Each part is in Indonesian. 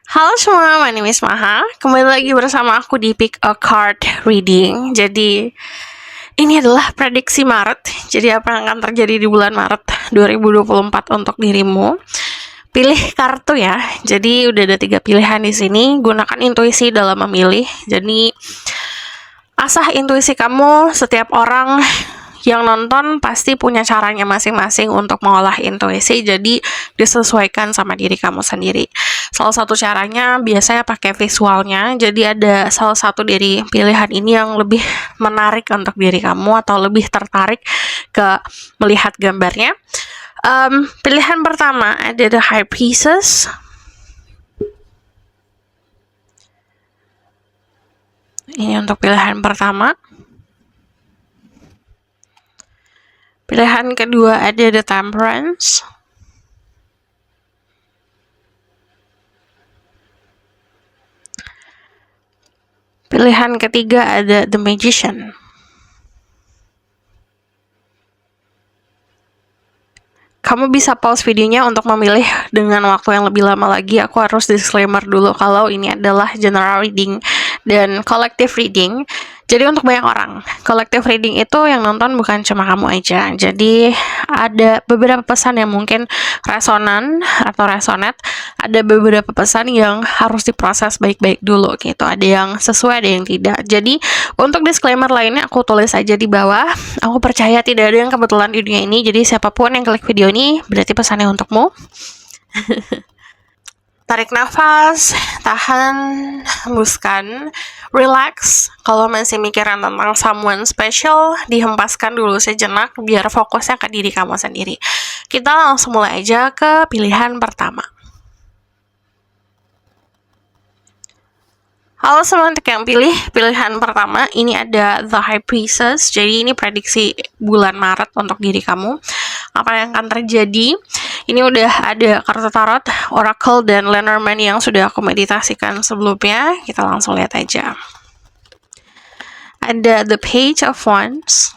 Halo semua, my name is Maha. Kembali lagi bersama aku di Pick a Card Reading. Jadi, ini adalah prediksi Maret. Jadi, apa yang akan terjadi di bulan Maret 2024 untuk dirimu? Pilih kartu ya. Jadi, udah ada 3 pilihan di sini. Gunakan intuisi dalam memilih. Jadi, asah intuisi kamu. Setiap orang yang nonton pasti punya caranya masing-masing untuk mengolah intuisi, jadi disesuaikan sama diri kamu sendiri. Salah satu caranya biasanya pakai visualnya, jadi ada salah satu dari pilihan ini yang lebih menarik untuk diri kamu atau lebih tertarik ke melihat gambarnya. Pilihan pertama ada The High Priestess. Ini untuk pilihan pertama. Pilihan kedua ada The Temperance. Pilihan ketiga ada The Magician. Kamu bisa pause videonya untuk memilih dengan waktu yang lebih lama lagi. Aku harus disclaimer dulu kalau ini adalah general reading dan collective reading. Jadi untuk banyak orang, collective reading itu yang nonton bukan cuma kamu aja. Jadi ada beberapa pesan yang mungkin resonan atau resonate. Ada beberapa pesan yang harus diproses baik-baik dulu gitu. Ada yang sesuai, ada yang tidak. Jadi untuk disclaimer lainnya aku tulis aja di bawah. Aku percaya tidak ada yang kebetulan di dunia ini. Jadi siapapun yang klik video ini berarti pesannya untukmu. Tarik nafas, tahan, hembuskan, relax. Kalau masih mikiran tentang someone special, dihempaskan dulu sejenak biar fokusnya ke diri kamu sendiri. Kita langsung mulai aja ke pilihan pertama. Halo semua, untuk yang pilih pilihan pertama, ini ada The High Priestess. Jadi ini prediksi bulan Maret untuk diri kamu. Apa yang akan terjadi? Ini udah ada kartu tarot, oracle, dan Lenormand yang sudah aku meditasikan sebelumnya. Kita langsung lihat aja. Ada The Page of Wands.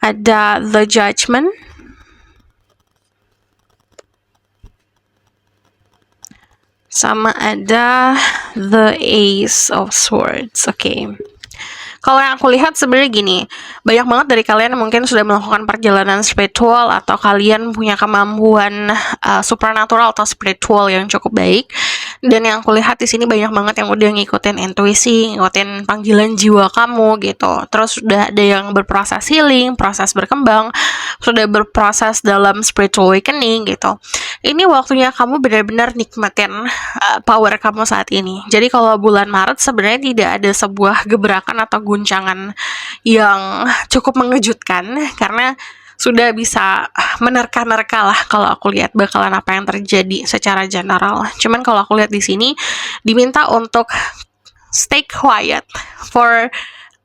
Ada The Judgment. Sama ada The Ace of Swords. Oke. Kalau yang aku lihat sebenarnya gini, banyak banget dari kalian yang mungkin sudah melakukan perjalanan spiritual atau kalian punya kemampuan supernatural atau spiritual yang cukup baik. Dan yang aku lihat di sini banyak banget yang udah ngikutin intuisi, ngikutin panggilan jiwa kamu gitu. Terus sudah ada yang berproses healing, proses berkembang, sudah berproses dalam spiritual awakening gitu. Ini waktunya kamu benar-benar nikmatin power kamu saat ini. Jadi kalau bulan Maret sebenarnya tidak ada sebuah gebrakan atau guncangan yang cukup mengejutkan karena sudah bisa menerka-nerka lah kalau aku lihat bakalan apa yang terjadi secara general. Cuman kalau aku lihat di sini diminta untuk stay quiet for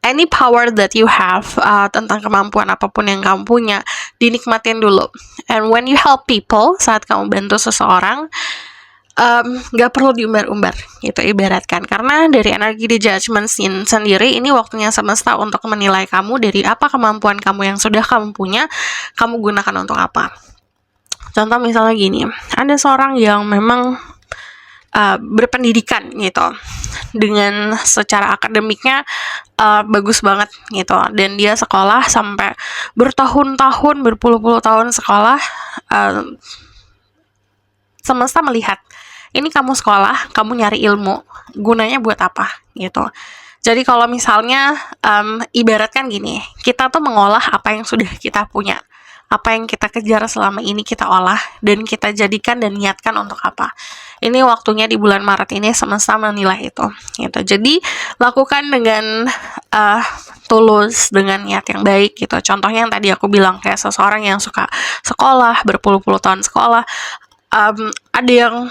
any power that you have, tentang kemampuan apapun yang kamu punya, dinikmatin dulu. And when you help people, saat kamu bantu seseorang, gak perlu diumbar-umbar gitu ibaratkan, karena dari energi di judgment scene sendiri ini waktunya semesta untuk menilai kamu dari apa kemampuan kamu yang sudah kamu punya, kamu gunakan untuk apa. Contoh misalnya gini, ada seorang yang memang berpendidikan gitu, dengan secara akademiknya bagus banget gitu, dan dia sekolah sampai bertahun-tahun, berpuluh-puluh tahun sekolah. Semesta melihat ini kamu sekolah, kamu nyari ilmu, gunanya buat apa gitu. Jadi kalau misalnya ibaratkan gini, kita tuh mengolah apa yang sudah kita punya, apa yang kita kejar selama ini kita olah dan kita jadikan dan niatkan untuk apa. Ini waktunya di bulan Maret ini semesta menilai itu gitu. Jadi lakukan dengan tulus, dengan niat yang baik gitu. Contohnya yang tadi aku bilang, kayak seseorang yang suka sekolah, berpuluh-puluh tahun sekolah, ada yang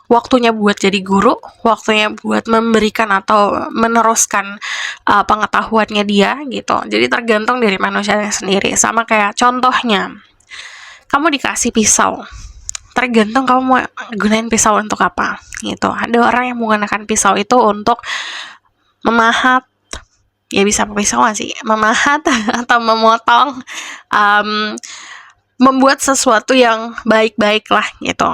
waktunya buat jadi guru, waktunya buat memberikan atau meneruskan pengetahuannya dia gitu. Jadi tergantung dari manusianya sendiri. Sama kayak contohnya, kamu dikasih pisau, tergantung kamu mau gunain pisau untuk apa gitu. Ada orang yang menggunakan pisau itu untuk memahat, ya bisa pisau sih, memahat atau memotong, membuat sesuatu yang baik-baik lah gitu.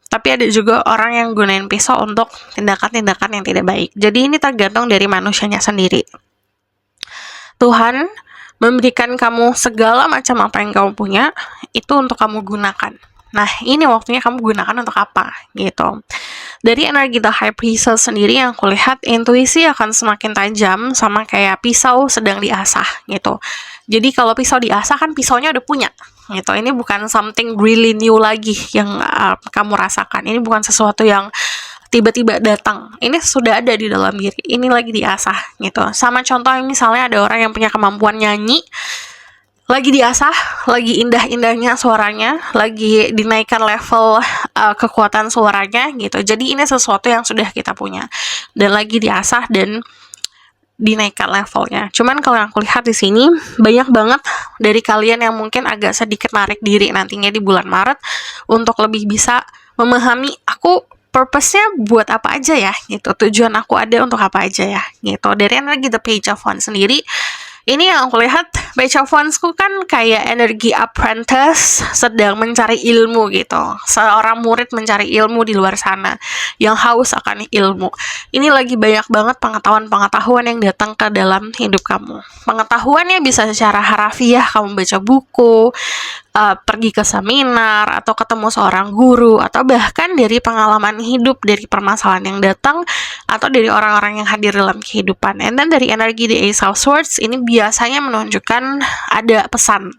tapi ada juga orang yang gunain pisau untuk tindakan-tindakan yang tidak baik. Jadi ini tergantung dari manusianya sendiri. Tuhan memberikan kamu segala macam apa yang kamu punya, itu untuk kamu gunakan. Nah, ini waktunya kamu gunakan untuk apa, gitu. Dari energi The High Priestess sendiri yang aku lihat, intuisi akan semakin tajam, sama kayak pisau sedang diasah, gitu. Jadi kalau pisau diasah kan pisaunya udah punya, gitu. Ini bukan something really new lagi yang kamu rasakan. Ini bukan sesuatu yang tiba-tiba datang. Ini sudah ada di dalam diri. Ini lagi diasah, gitu. Sama contohnya misalnya ada orang yang punya kemampuan nyanyi, lagi diasah, lagi indah-indahnya suaranya, lagi dinaikkan level kekuatan suaranya gitu. Jadi ini sesuatu yang sudah kita punya dan lagi diasah dan dinaikkan levelnya. Cuman kalau yang aku lihat di sini banyak banget dari kalian yang mungkin agak sedikit narik diri nantinya di bulan Maret untuk lebih bisa memahami aku purpose-nya buat apa aja ya gitu. Tujuan aku ada untuk apa aja ya gitu. Dari energi The Page of Wands sendiri, ini yang aku lihat, Page of Wands-ku kan kayak energi apprentice sedang mencari ilmu gitu. Seorang murid mencari ilmu di luar sana, yang haus akan ilmu. Ini lagi banyak banget pengetahuan-pengetahuan yang datang ke dalam hidup kamu. Pengetahuannya bisa secara harafiah, kamu baca buku, pergi ke seminar, atau ketemu seorang guru, atau bahkan dari pengalaman hidup, dari permasalahan yang datang, atau dari orang-orang yang hadir dalam kehidupan. And then dari energi The Ace of Swords, ini biasanya menunjukkan ada pesan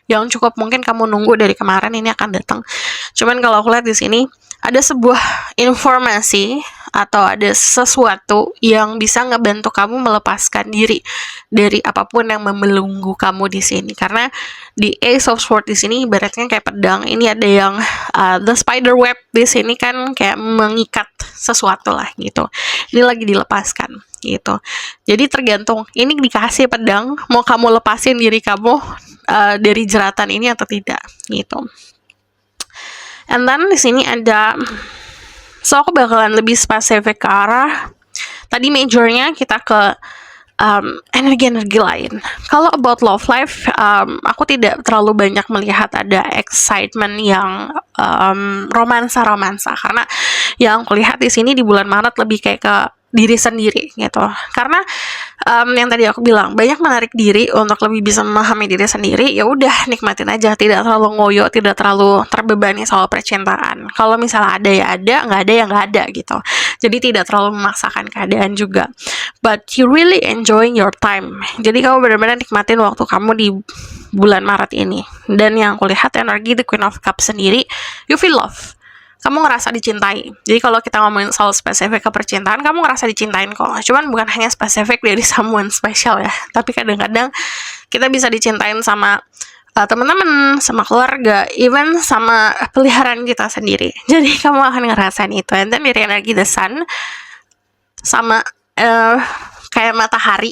yang cukup mungkin kamu nunggu dari kemarin, ini akan datang. Cuman kalau aku lihat di sini ada sebuah informasi atau ada sesuatu yang bisa ngebantu kamu melepaskan diri dari apapun yang membelenggu kamu di sini. Karena di Ace of Swords di sini ibaratnya kayak pedang. Ini ada yang the spider web di sini kan kayak mengikat sesuatu lah gitu. Ini lagi dilepaskan gitu. Jadi tergantung ini dikasih pedang, mau kamu lepasin diri kamu dari jeratan ini atau tidak gitu. And then di sini ada, so aku bakalan lebih spesifik ke arah tadi majornya kita ke energi-energi lain. Kalau about love life, aku tidak terlalu banyak melihat ada excitement yang romansa-romansa, karena yang aku lihat di sini di bulan Maret lebih kayak ke diri sendiri gitu. Karena yang tadi aku bilang banyak menarik diri untuk lebih bisa memahami diri sendiri, ya udah nikmatin aja, tidak terlalu ngoyo, tidak terlalu terbebani soal percintaan. Kalau misalnya ada ya ada, nggak ada ya nggak ada gitu. Jadi tidak terlalu memaksakan keadaan juga. But you really enjoying your time. Jadi kamu benar-benar nikmatin waktu kamu di bulan Maret ini. Dan yang aku lihat energi The Queen of Cups sendiri, you feel love. Kamu ngerasa dicintai. Jadi kalau kita ngomongin soal spesifik ke percintaan, kamu ngerasa dicintain kok. Cuman bukan hanya spesifik dari someone special ya. Tapi kadang-kadang kita bisa dicintain sama teman-teman, sama keluarga, even sama peliharaan kita sendiri. Jadi kamu akan ngerasain itu. And then dari energi The Sun, sama kayak matahari,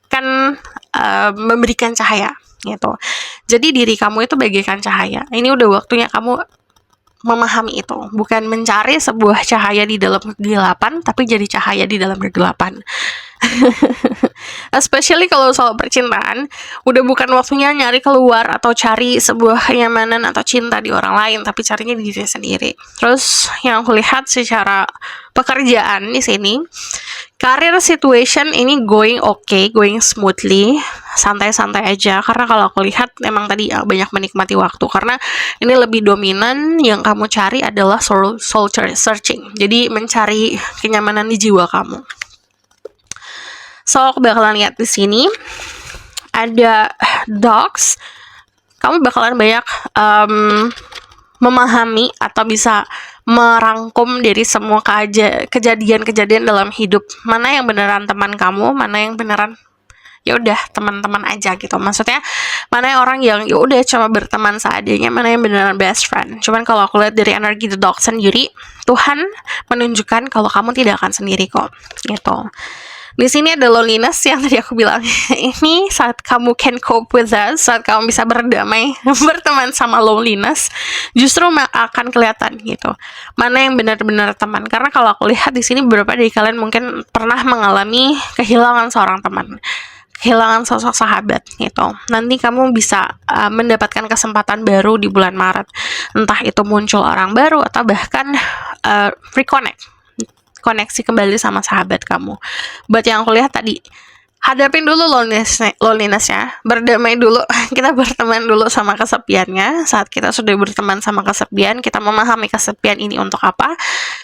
kan memberikan cahaya gitu. Jadi diri kamu itu bagaikan cahaya. Ini udah waktunya kamu memahami itu, bukan mencari sebuah cahaya di dalam kegelapan, tapi jadi cahaya di dalam kegelapan. Especially kalau soal percintaan, udah bukan waktunya nyari keluar atau cari sebuah kenyamanan atau cinta di orang lain, tapi carinya di diri sendiri. Terus yang aku lihat secara pekerjaan di sini, career situation ini going okay, going smoothly, santai-santai aja. Karena kalau aku lihat memang tadi banyak menikmati waktu, karena ini lebih dominan yang kamu cari adalah soul searching. Jadi mencari kenyamanan di jiwa kamu. So aku bakalan lihat di sini ada dogs. Kamu bakalan banyak memahami atau bisa merangkum dari semua kejadian-kejadian dalam hidup. Mana yang beneran teman kamu, mana yang beneran ya udah teman-teman aja gitu. Maksudnya mana yang orang yang ya udah cuma berteman seadanya, mana yang beneran best friend. Cuman kalau aku lihat dari energi The Dog sendiri, Tuhan menunjukkan kalau kamu tidak akan sendiri kok gitu. Di sini ada loneliness yang tadi aku bilang. Ini saat kamu can cope with that, saat kamu bisa berdamai berteman sama loneliness, justru akan kelihatan gitu. Mana yang benar-benar teman. Karena kalau aku lihat di sini beberapa dari kalian mungkin pernah mengalami kehilangan seorang teman. kehilangan sosok sahabat gitu. Nanti kamu bisa mendapatkan kesempatan baru di bulan Maret. Entah itu muncul orang baru atau bahkan koneksi kembali sama sahabat kamu. Buat yang aku lihat tadi, hadapin dulu loneliness-nya, berdamai dulu, kita berteman dulu sama kesepiannya. Saat kita sudah berteman sama kesepian, kita memahami kesepian ini untuk apa,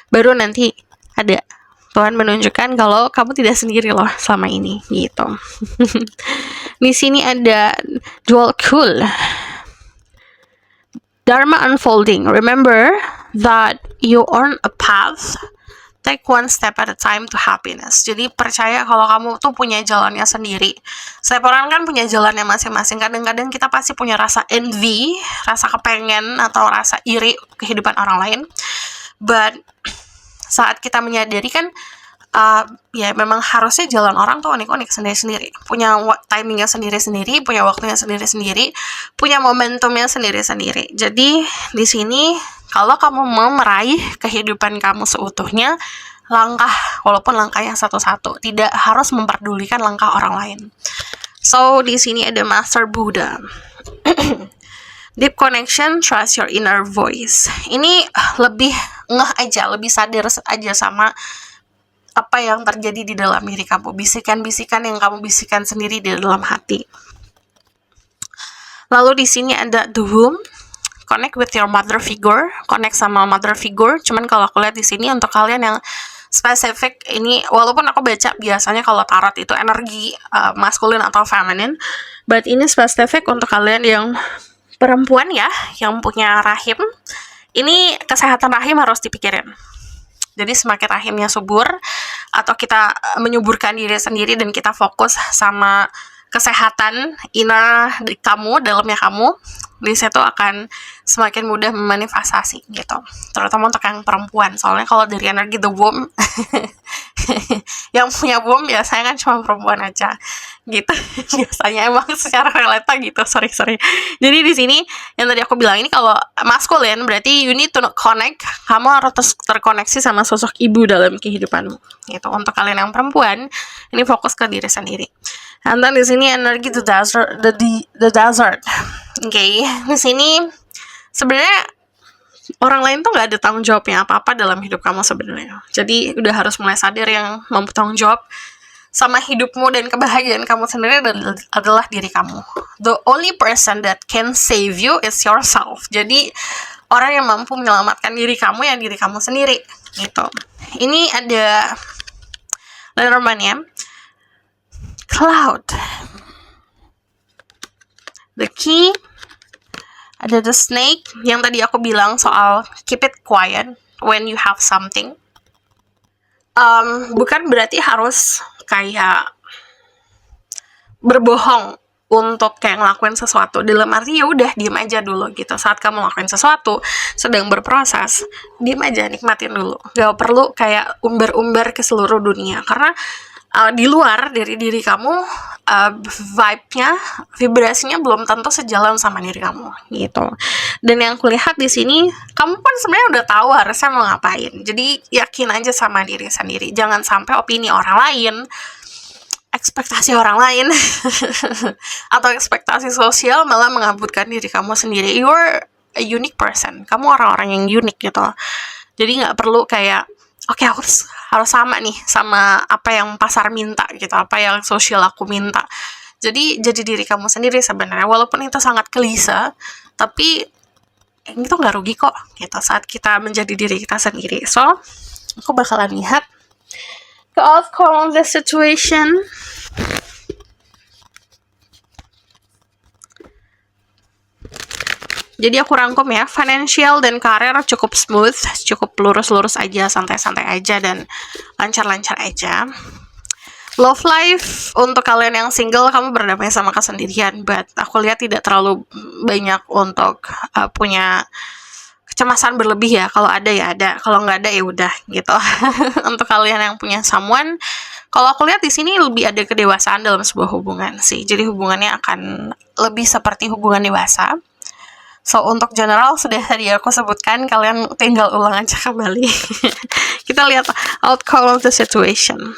baru nanti ada Tuhan menunjukkan kalau kamu tidak sendiri loh selama ini gitu. Di sini ada dual cool. Dharma unfolding. Remember that you on a path. Take one step at a time to happiness. Jadi percaya kalau kamu tuh punya jalannya sendiri. Setiap orang kan punya jalannya masing-masing. Kadang-kadang kita pasti punya rasa envy, rasa kepengen atau rasa iri kehidupan orang lain. But saat kita menyadari kan, ya memang harusnya jalan orang tuh unik-unik sendiri-sendiri, punya timingnya sendiri-sendiri, punya waktunya sendiri-sendiri, punya momentumnya sendiri-sendiri. Jadi di sini kalau kamu mau meraih kehidupan kamu seutuhnya, langkah, walaupun langkahnya satu-satu, tidak harus memperdulikan langkah orang lain. So di sini ada Master Buddha. Deep connection, trust your inner voice. Ini lebih ngeh aja, lebih sadar aja sama apa yang terjadi di dalam diri kamu, bisikan-bisikan yang kamu bisikan sendiri di dalam hati. Lalu di sini ada The Womb, connect with your mother figure, connect sama mother figure. Cuman kalau aku lihat di sini untuk kalian yang spesifik ini, walaupun aku baca biasanya kalau tarot itu energi maskulin atau feminin, but ini spesifik untuk kalian yang perempuan ya, yang punya rahim. Ini kesehatan rahim harus dipikirin. Jadi semakin rahimnya subur, atau kita menyuburkan diri sendiri dan kita fokus sama kesehatan inner kamu, dalamnya kamu, di situ akan semakin mudah memanifestasi gitu. Terutama untuk yang perempuan, soalnya kalau dari energi the womb yang punya womb biasanya kan cuma perempuan aja gitu. Biasanya emang secara relata gitu. Sorry. Jadi di sini yang tadi aku bilang, ini kalau maskulin berarti you need to connect, kamu harus terkoneksi sama sosok ibu dalam kehidupanmu gitu. Untuk kalian yang perempuan, ini fokus ke diri sendiri. And then di sini energi the desert. Oke, di sini sebenarnya orang lain tuh nggak ada tanggung jawabnya apa-apa dalam hidup kamu sebenarnya. Jadi udah harus mulai sadar yang bertanggung jawab sama hidupmu dan kebahagiaan kamu sendiri adalah diri kamu. The only person that can save you is yourself. Jadi orang yang mampu menyelamatkan diri kamu ya diri kamu sendiri gitu. Ini ada Lenormand ya. Cloud. The key. Ada the snake, yang tadi aku bilang soal keep it quiet when you have something. Bukan berarti harus kayak berbohong untuk kayak ngelakuin sesuatu. Dalam arti ya udah diem aja dulu gitu. Saat kamu ngelakuin sesuatu, sedang berproses, diem aja, nikmatin dulu. Gak perlu kayak umbar-umbar ke seluruh dunia, karena di luar dari diri kamu, vibe-nya, vibrasinya belum tentu sejalan sama diri kamu gitu. Dan yang kulihat di sini, kamu pun sebenarnya udah tahu harusnya mau ngapain. Jadi yakin aja sama diri sendiri. Jangan sampai opini orang lain, ekspektasi orang lain, atau ekspektasi sosial malah mengabutkan diri kamu sendiri. You're a unique person. Kamu orang-orang yang unik gitu. Jadi nggak perlu kayak oke, aku harus sama nih sama apa yang pasar minta gitu, apa yang sosial aku minta. Jadi diri kamu sendiri sebenarnya, walaupun itu sangat klise, tapi itu nggak rugi kok gitu saat kita menjadi diri kita sendiri. So, aku bakalan lihat ke outcome of the situation. Jadi aku rangkum ya, financial dan karir cukup smooth, cukup lurus-lurus aja, santai-santai aja, dan lancar-lancar aja. Love life, untuk kalian yang single, kamu berdamai sama kesendirian, but aku lihat tidak terlalu banyak untuk punya kecemasan berlebih ya. Kalau ada ya ada, kalau nggak ada ya udah gitu. Untuk kalian yang punya someone, kalau aku lihat di sini lebih ada kedewasaan dalam sebuah hubungan sih. Jadi hubungannya akan lebih seperti hubungan dewasa. So, untuk general sudah tadi aku sebutkan, kalian tinggal ulang aja kembali. Kita lihat outcome of the situation.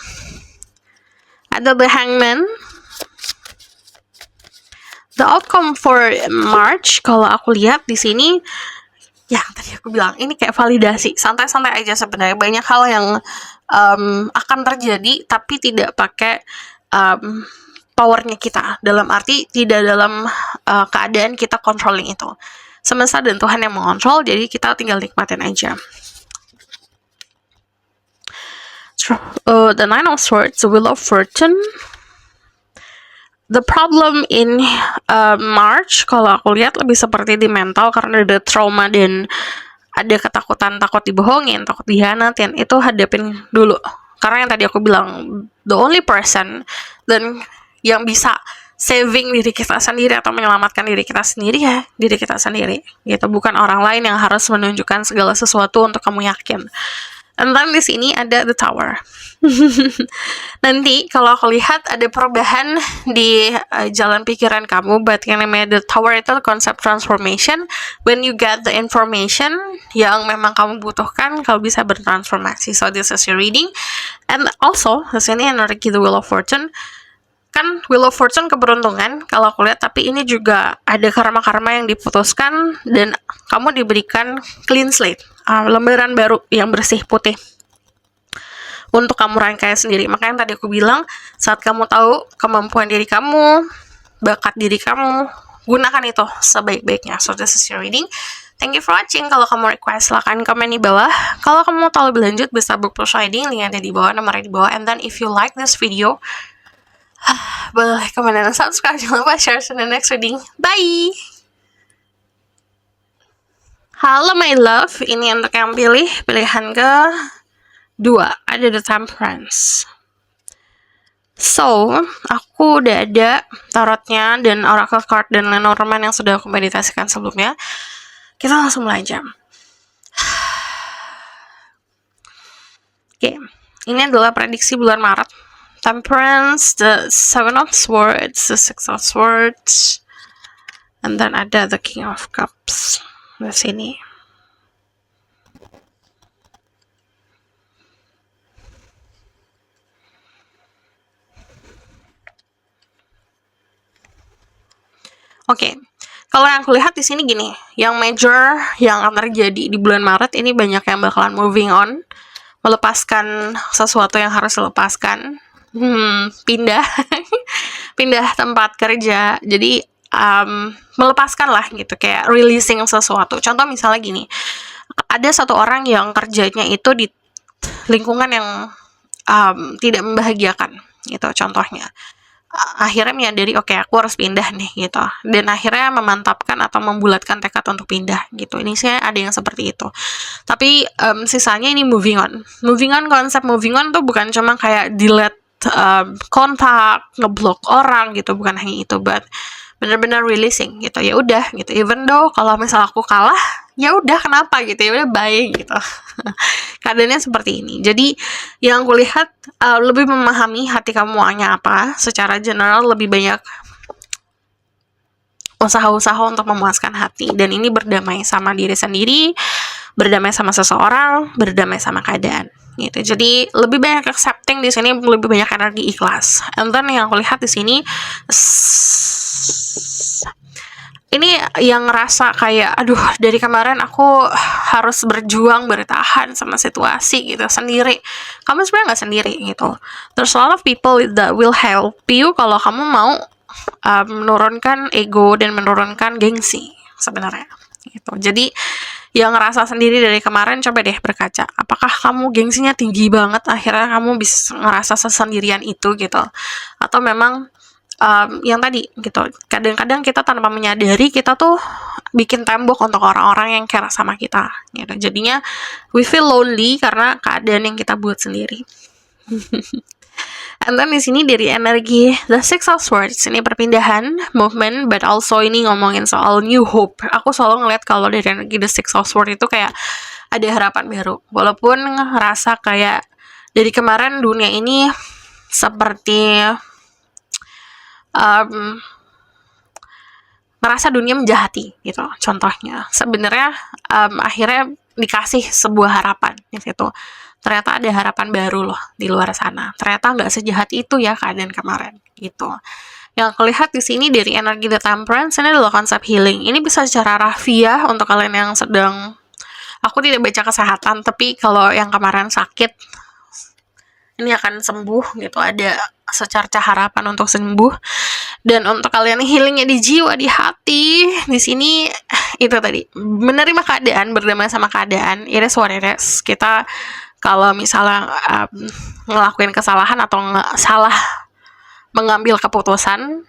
Ada the hangman. The outcome for March, kalau aku lihat di sini, ya tadi aku bilang ini kayak validasi, santai-santai aja sebenarnya. Banyak hal yang akan terjadi, tapi tidak pakai powernya kita. Dalam arti tidak dalam keadaan kita controlling itu. Semesta dan Tuhan yang mengontrol, jadi kita tinggal nikmatin aja. The Nine of Swords, the Wheel of Fortune. The problem in March, kalau aku lihat lebih seperti di mental, karena ada trauma dan ada ketakutan, takut dibohongin, takut dihianatin. Itu hadapin dulu. Karena yang tadi aku bilang, the only person dan yang bisa saving diri kita sendiri atau menyelamatkan diri kita sendiri ya diri kita sendiri. Gitu, bukan orang lain yang harus menunjukkan segala sesuatu untuk kamu yakin. And then di sini ada the Tower. Nanti kalau aku lihat ada perubahan di jalan pikiran kamu, but yang namanya the Tower itu konsep transformation. When you get the information yang memang kamu butuhkan, kamu bisa bertransformasi. So this is your reading. And also di sini energi the Wheel of Fortune. Kan Wheel of Fortune keberuntungan kalau aku lihat, tapi ini juga ada karma-karma yang diputuskan dan kamu diberikan clean slate, lembaran baru yang bersih putih untuk kamu rangkai sendiri. Makanya tadi aku bilang, saat kamu tahu kemampuan diri kamu, bakat diri kamu, gunakan itu sebaik-baiknya. So this is your reading. Thank you for watching. Kalau kamu request, silahkan komen di bawah. Kalau kamu mau tahu lebih lanjut, bisa book plus reading, linknya ada di bawah, nomornya di bawah. And then if you like this video, boleh komen dan subscribe. Jangan lupa share in the next reading. Bye! Halo my love, ini untuk yang pilih pilihan ke 2, ada the Temperance. So, aku udah ada tarotnya dan oracle card dan Lenormand yang sudah aku meditasikan sebelumnya. Kita langsung mulai aja. Oke, ini adalah prediksi bulan Maret. Temperance, the Seven of Swords, the Six of Swords, and then ada the King of Cups di sini. Oke, kalau yang aku lihat di sini gini, yang major yang akan terjadi di bulan Maret ini banyak yang bakalan moving on, melepaskan sesuatu yang harus dilepaskan. Pindah pindah tempat kerja, jadi melepaskan lah gitu, kayak releasing sesuatu. Contoh misalnya gini, ada satu orang yang kerjanya itu di lingkungan yang tidak membahagiakan gitu, contohnya akhirnya menyadari oke, aku harus pindah nih gitu, dan akhirnya memantapkan atau membulatkan tekad untuk pindah gitu. Ini sih ada yang seperti itu, tapi sisanya ini moving on. Konsep moving on tuh bukan cuma kayak delete kontak, ngeblok orang gitu, bukan hanya itu, but benar-benar releasing gitu. Ya udah gitu, even though kalau misal aku kalah, ya udah kenapa gitu, ya udah bye gitu. Keadaannya seperti ini. Jadi yang aku lihat lebih memahami hati kamu maunya apa, secara general lebih banyak usaha-usaha untuk memuaskan hati, dan ini berdamai sama diri sendiri, berdamai sama seseorang, berdamai sama keadaan gitu. Jadi lebih banyak accepting di sini, lebih banyak energi ikhlas. And then yang aku lihat di sini, ini yang ngerasa kayak aduh, dari kemarin aku harus berjuang, bertahan sama situasi gitu sendiri. Kamu sebenarnya nggak sendiri gitu. There's a lot of people that will help you kalau kamu mau menurunkan ego dan menurunkan gengsi sebenarnya gitu. Jadi yang ngerasa sendiri dari kemarin, coba deh berkaca, apakah kamu gengsinya tinggi banget akhirnya kamu bisa ngerasa sesendirian itu gitu, atau memang yang tadi gitu, kadang-kadang kita tanpa menyadari kita tuh bikin tembok untuk orang-orang yang care sama kita gitu. Jadinya we feel lonely karena keadaan yang kita buat sendiri. And then di sini dari energi the Six of Swords, ini perpindahan, movement, but also ini ngomongin soal new hope. Aku selalu ngeliat kalau dari energi the Six of Swords itu kayak ada harapan baru. Walaupun ngerasa kayak dari kemarin dunia ini seperti ngerasa dunia menjahati gitu. Contohnya, sebenarnya akhirnya dikasih sebuah harapan gitu. Ternyata ada harapan baru loh di luar sana. Ternyata nggak sejahat itu ya keadaan kemarin gitu. Yang aku lihat di sini dari energi The Temperance, ini adalah konsep healing. Ini bisa secara rafiah untuk kalian yang sedang, aku tidak baca kesehatan, tapi kalau yang kemarin sakit, ini akan sembuh gitu, ada secerca harapan untuk sembuh. Dan untuk kalian healingnya di jiwa, di hati, di sini itu tadi menerima keadaan, berdamai sama keadaan. It is what it is. Kita kalau misalnya ngelakuin kesalahan atau salah mengambil keputusan,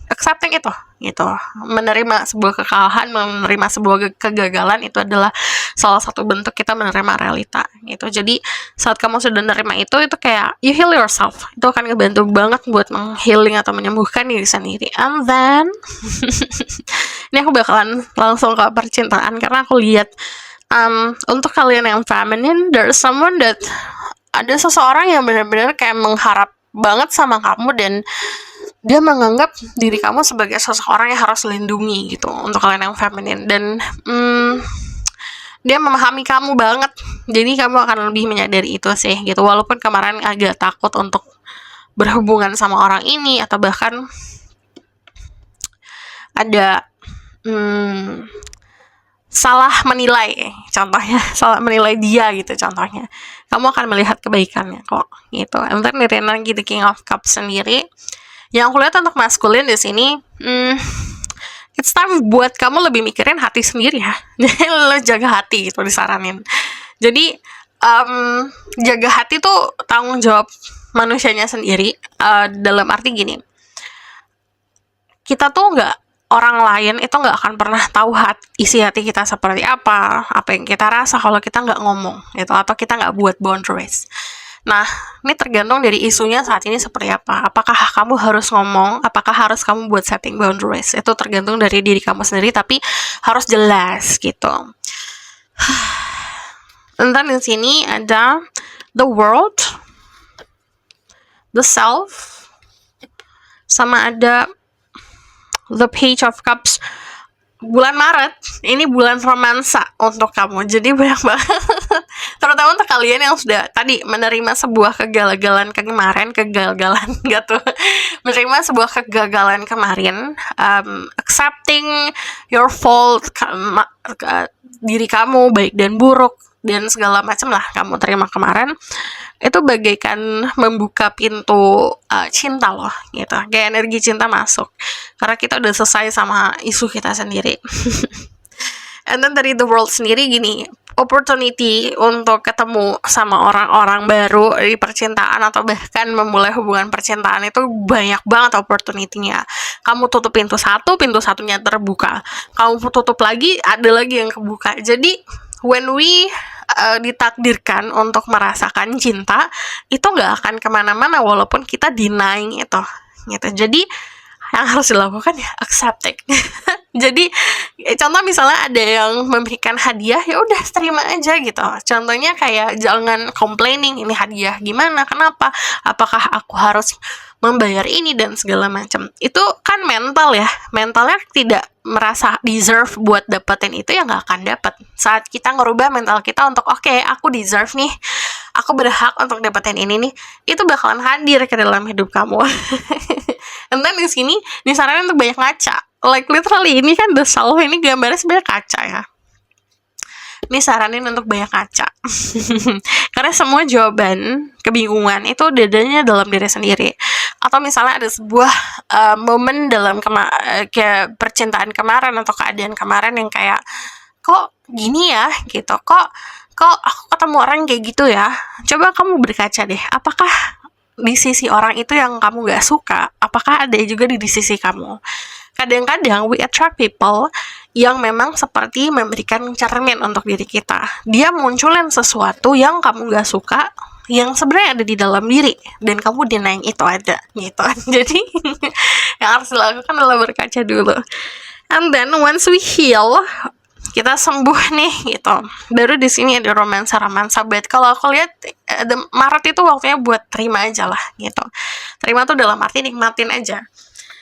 accepting itu gitu, menerima sebuah kekalahan, menerima sebuah kegagalan, itu adalah salah satu bentuk kita menerima realita gitu. Jadi saat kamu sudah menerima itu kayak you heal yourself, itu akan ngebantu banget buat menghealing atau menyembuhkan diri sendiri. And then ini aku bakalan langsung ke percintaan, karena aku lihat untuk kalian yang feminine, there's someone that, ada seseorang yang benar-benar kayak mengharap banget sama kamu, dan dia menganggap diri kamu sebagai seseorang yang harus dilindungi gitu, untuk kalian yang feminin. Dan dia memahami kamu banget, jadi kamu akan lebih menyadari itu sih gitu. Walaupun kemarin agak takut untuk berhubungan sama orang ini, atau bahkan ada salah menilai, contohnya salah menilai dia gitu, contohnya kamu akan melihat kebaikannya kok gitu. And then dari energi The King of Cups sendiri, yang aku lihat untuk maskulin di sini, it's time buat kamu lebih mikirin hati sendiri ya. Jadi lo jaga hati gitu disaranin. Jadi jaga hati tuh tanggung jawab manusianya sendiri. Dalam arti gini, kita tuh orang lain itu nggak akan pernah tahu isi hati kita seperti apa yang kita rasa kalau kita nggak ngomong gitu, atau kita nggak buat boundaries. Nah, ini tergantung dari isunya saat ini seperti apa. Apakah kamu harus ngomong, apakah harus kamu buat setting boundaries, itu tergantung dari diri kamu sendiri, tapi harus jelas gitu. Entar di sini ada the world, the self, sama ada the Page of Cups. Bulan Maret ini bulan romansa untuk kamu, jadi banyak banget terutama untuk kalian yang sudah tadi menerima sebuah kegagalan gitu, menerima sebuah kegagalan kemarin, accepting your fault, diri kamu baik dan buruk dan segala macam lah kamu terima kemarin, itu bagaikan membuka pintu cinta loh gitu, kayak energi cinta masuk, karena kita udah selesai sama isu kita sendiri. And then dari the world sendiri gini, opportunity untuk ketemu sama orang-orang baru di percintaan, atau bahkan memulai hubungan percintaan, itu banyak banget opportunity-nya. Kamu tutup pintu satunya terbuka, kamu tutup lagi, ada lagi yang kebuka. Jadi when we ditakdirkan untuk merasakan cinta, itu nggak akan kemana-mana walaupun kita denying itu gitu. Jadi yang harus dilakukan ya accepting. Jadi contoh misalnya ada yang memberikan hadiah, ya udah terima aja gitu. Contohnya kayak jangan complaining, ini hadiah gimana, kenapa, apakah aku harus membayar ini dan segala macam. Itu kan mental ya, mentalnya tidak merasa deserve buat dapetin itu, ya nggak akan dapet. Saat kita ngerubah mental kita untuk oke, aku deserve nih, aku berhak untuk dapetin ini nih, itu bakalan hadir ke dalam hidup kamu. And then di sini disaranin untuk banyak ngaca. Like literally ini kan the self, ini gambarnya sebenarnya kaca ya. Ini saranin untuk banyak kaca. Karena semua jawaban kebingungan itu dadanya dalam diri sendiri. Atau misalnya ada sebuah momen dalam kayak percintaan kemarin atau keadaan kemarin yang kayak kok gini ya gitu. Kok aku ketemu orang kayak gitu ya. Coba kamu berkaca deh. Apakah di sisi orang itu yang kamu gak suka, apakah ada juga di sisi kamu? Kadang-kadang we attract people yang memang seperti memberikan cermin untuk diri kita. Dia munculin sesuatu yang kamu gak suka, yang sebenarnya ada di dalam diri, dan kamu denying itu ada gitu. Jadi yang harus dilakukan adalah berkaca dulu. And then once we heal, kita sembuh nih gitu, baru di sini ada romansa bed. Kalau aku lihat Maret itu waktunya buat terima aja lah gitu. Terima tuh dalam arti nikmatin aja.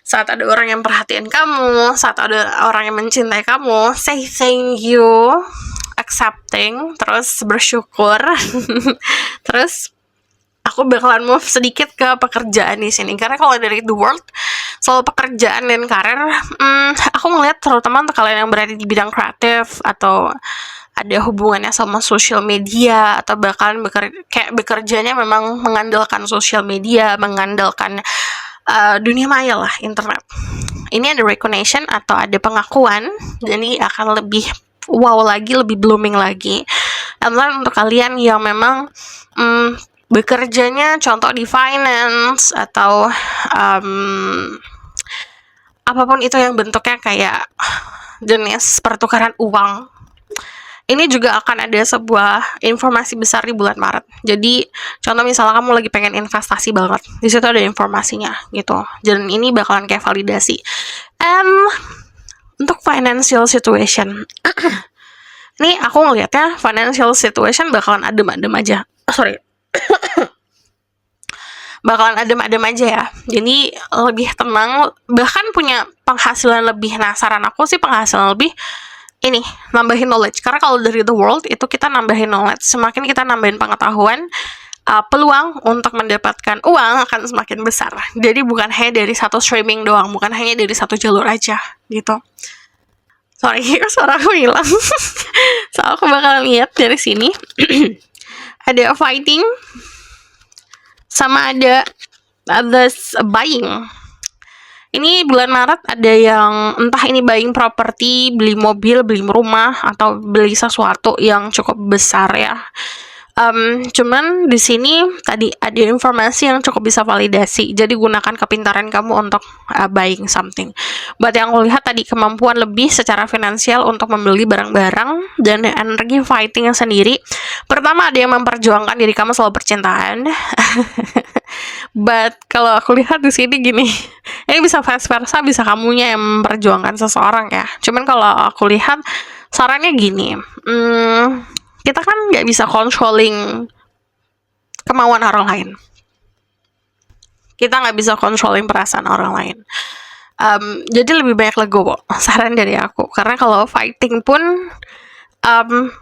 Saat ada orang yang perhatiin kamu, saat ada orang yang mencintai kamu, say thank you, accepting, terus bersyukur. Terus aku bakalan move sedikit ke pekerjaan di sini, karena kalau dari the world soal pekerjaan dan karir, aku ngeliat terutama untuk kalian yang berada di bidang kreatif atau ada hubungannya sama sosial media atau bahkan bekerjanya memang mengandalkan sosial media, mengandalkan dunia maya lah, internet. Ini ada recognition atau ada pengakuan, jadi akan lebih wow lagi, lebih blooming lagi. Dan untuk kalian yang memang bekerjanya contoh di finance atau apapun itu yang bentuknya kayak jenis pertukaran uang, ini juga akan ada sebuah informasi besar di bulan Maret. Jadi, contoh misalnya kamu lagi pengen investasi banget, di situ ada informasinya gitu. Dan ini bakalan kayak validasi. Untuk financial situation, ini aku ngelihatnya financial situation bakalan adem-adem aja. Sorry. Bakalan adem-adem aja ya. Jadi lebih tenang, bahkan punya penghasilan lebih. Nah, saran aku sih penghasilan lebih ini, nambahin knowledge. Karena kalau dari the world itu kita nambahin knowledge. Semakin kita nambahin pengetahuan, peluang untuk mendapatkan uang akan semakin besar. Jadi bukan hanya dari satu streaming doang, bukan hanya dari satu jalur aja gitu. Sorry, suara aku hilang. So aku bakal lihat dari sini. Ada fighting, sama ada others buying. Ini bulan Maret ada yang entah ini buying properti, beli mobil, beli rumah, atau beli sesuatu yang cukup besar ya. Cuman di sini tadi ada informasi yang cukup bisa validasi. Jadi gunakan kepintaran kamu untuk buying something. Buat yang aku lihat tadi kemampuan lebih secara finansial untuk membeli barang-barang dan energi fighting sendiri. Pertama ada yang memperjuangkan diri kamu soal percintaan. But kalau aku lihat di sini gini, ini bisa vice versa, bisa kamunya yang memperjuangkan seseorang ya. Cuman kalau aku lihat sarannya gini, kita kan nggak bisa controlling kemauan orang lain. Kita nggak bisa controlling perasaan orang lain. Jadi lebih banyak legowo, saran dari aku. Karena kalau fighting pun,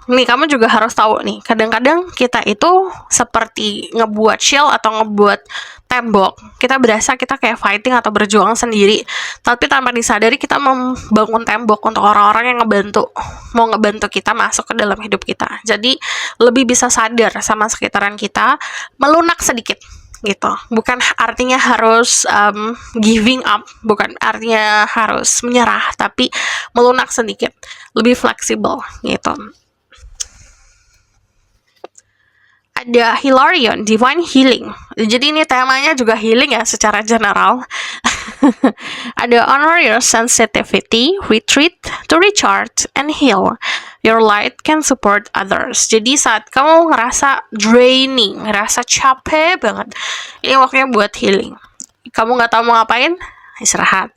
nih kamu juga harus tahu nih, kadang-kadang kita itu seperti ngebuat shield atau ngebuat tembok. Kita berasa kita kayak fighting atau berjuang sendiri, tapi tanpa disadari kita membangun tembok untuk orang-orang yang mau ngebantu kita masuk ke dalam hidup kita. Jadi lebih bisa sadar sama sekitaran kita, melunak sedikit gitu. Bukan artinya harus giving up, bukan artinya harus menyerah, tapi melunak sedikit, lebih fleksibel gitu. Ada Hilarion, Divine Healing. Jadi ini temanya juga healing ya secara general. Ada honor your sensitivity, retreat to recharge and heal. Your light can support others. Jadi saat kamu ngerasa draining, ngerasa capek banget, ini waktunya buat healing. Kamu nggak tahu mau ngapain? Istirahat.